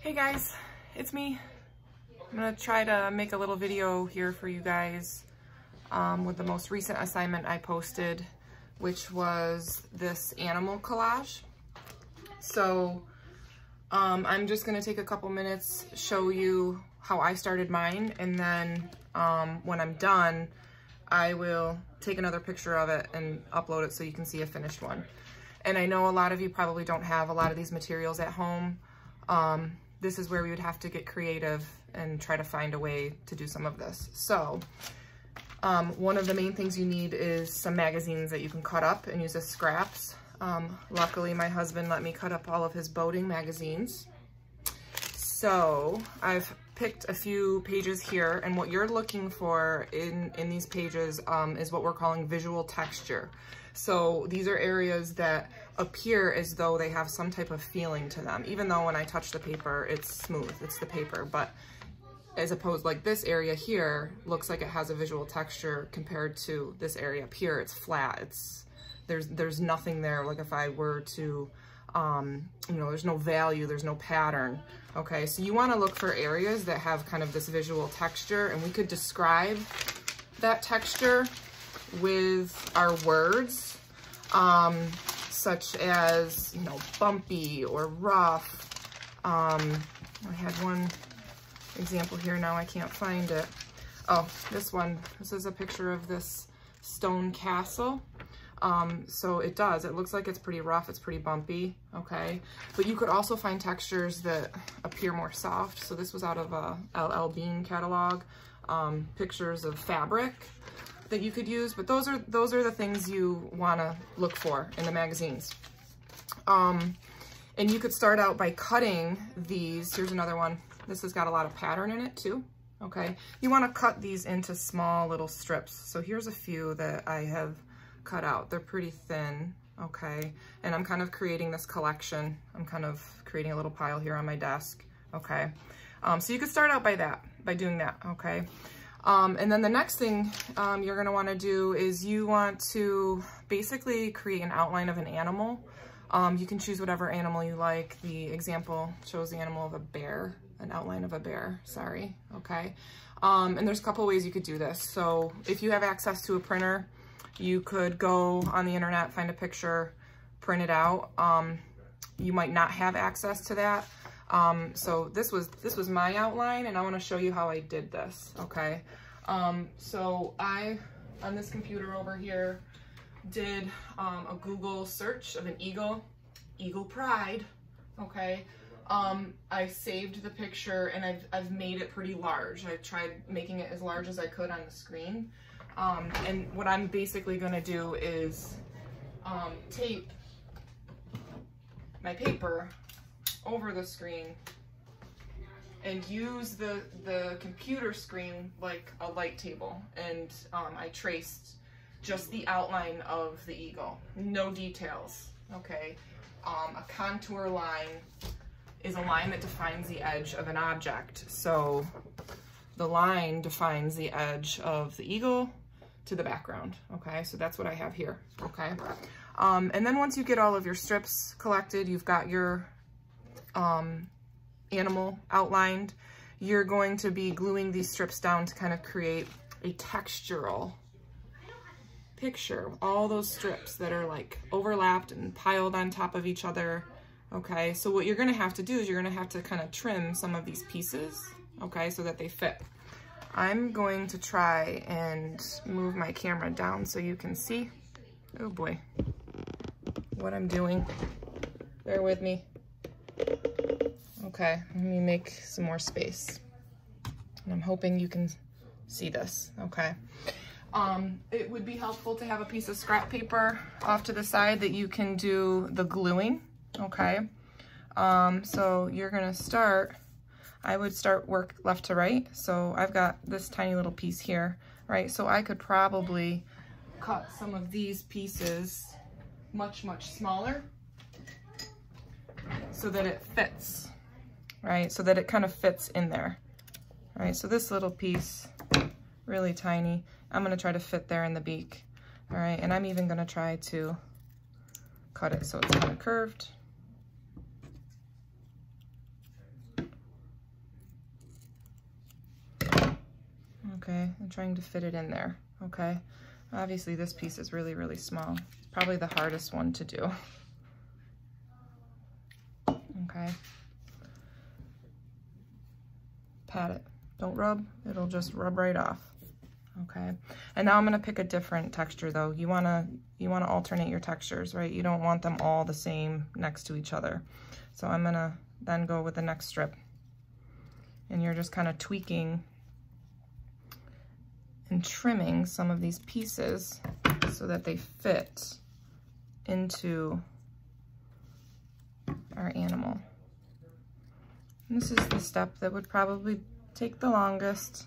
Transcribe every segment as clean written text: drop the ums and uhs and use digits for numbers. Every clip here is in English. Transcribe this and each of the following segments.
Hey guys, it's me. I'm gonna try to make a little video here for you guys with the most recent assignment I posted, which was this animal collage. So I'm just gonna take a couple minutes, show you how I started mine, and then when I'm done, I will take another picture of it and upload it so you can see a finished one. And I know a lot of you probably don't have a lot of these materials at home. This is where we would have to get creative and try to find a way to do some of this. So one of the main things you need is some magazines that you can cut up and use as scraps. Luckily, my husband let me cut up all of his boating magazines. So I've picked a few pages here, and what you're looking for in these pages is what we're calling visual texture. So these are areas that appear as though they have some type of feeling to them, even though when I touch the paper, it's smooth, it's the paper. But as opposed, like this area here looks like it has a visual texture compared to this area up here, it's flat. There's nothing there. Like if I were to, there's no value, there's no pattern. Okay, so you want to look for areas that have kind of this visual texture, and we could describe that texture with our words, such as, bumpy or rough. I had one example here, now I can't find it. Oh, this one. This is a picture of this stone castle. So it looks like it's pretty rough, it's pretty bumpy, okay? But you could also find textures that appear more soft. So this was out of a LL Bean catalog, pictures of fabric that you could use, but those are the things you want to look for in the magazines. And you could start out by cutting these. Here's another one. This has got a lot of pattern in it too, okay? You want to cut these into small little strips. So here's a few that I have cut out. They're pretty thin, okay? And I'm kind of creating this collection. I'm kind of creating a little pile here on my desk, okay? So you could start out by doing that, okay? And then the next thing you're gonna wanna do is you want to basically create an outline of an animal. You can choose whatever animal you like. The example shows the animal of a bear, an outline of a bear, sorry, okay? And there's a couple ways you could do this. So if you have access to a printer, you could go on the internet, find a picture, print it out. You might not have access to that. So this was my outline, and I want to show you how I did this, okay? So I, on this computer over here, did a Google search of an eagle pride, okay? I saved the picture, and I've made it pretty large. I tried making it as large as I could on the screen. And what I'm basically gonna do is tape my paper over the screen and use the computer screen like a light table. And I traced just the outline of the eagle, no details, okay? A contour line is a line that defines the edge of an object. So the line defines the edge of the eagle to the background, okay? So that's what I have here, okay? And then once you get all of your strips collected, you've got your animal outlined, you're going to be gluing these strips down to kind of create a textural picture. All those strips that are like overlapped and piled on top of each other, okay? So what you're gonna have to do is you're gonna have to kind of trim some of these pieces, okay, so that they fit. I'm going to try and move my camera down so you can see, oh boy, what I'm doing. Bear with me. Okay, let me make some more space. And I'm hoping you can see this, okay? It would be helpful to have a piece of scrap paper off to the side that you can do the gluing, okay? So you're gonna start, I would start work left to right. So I've got this tiny little piece here, right? So I could probably cut some of these pieces much, much smaller so that it fits, right? So that it kind of fits in there, right? So this little piece, really tiny, I'm gonna try to fit there in the beak, all right? And I'm even gonna try to cut it so it's kind of curved. okay? I'm trying to fit it in there, okay? Obviously this piece is really, really small. It's probably the hardest one to do. Okay. Pat it. Don't rub, it'll just rub right off. Okay. And now I'm gonna pick a different texture though. You wanna alternate your textures, right? You don't want them all the same next to each other. So I'm gonna then go with the next strip. And you're just kind of tweaking and trimming some of these pieces so that they fit into our animal. And this is the step that would probably take the longest.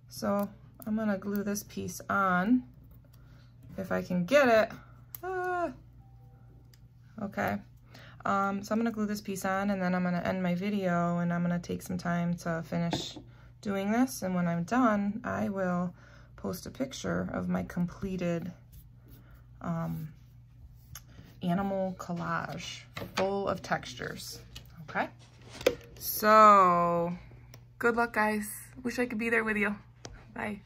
So I'm gonna glue this piece on if I can get it. Okay. So I'm gonna glue this piece on, and then I'm gonna end my video, and I'm gonna take some time to finish doing this. And when I'm done, I will post a picture of my completed animal collage full of textures. Okay. So good luck, guys. Wish I could be there with you. Bye.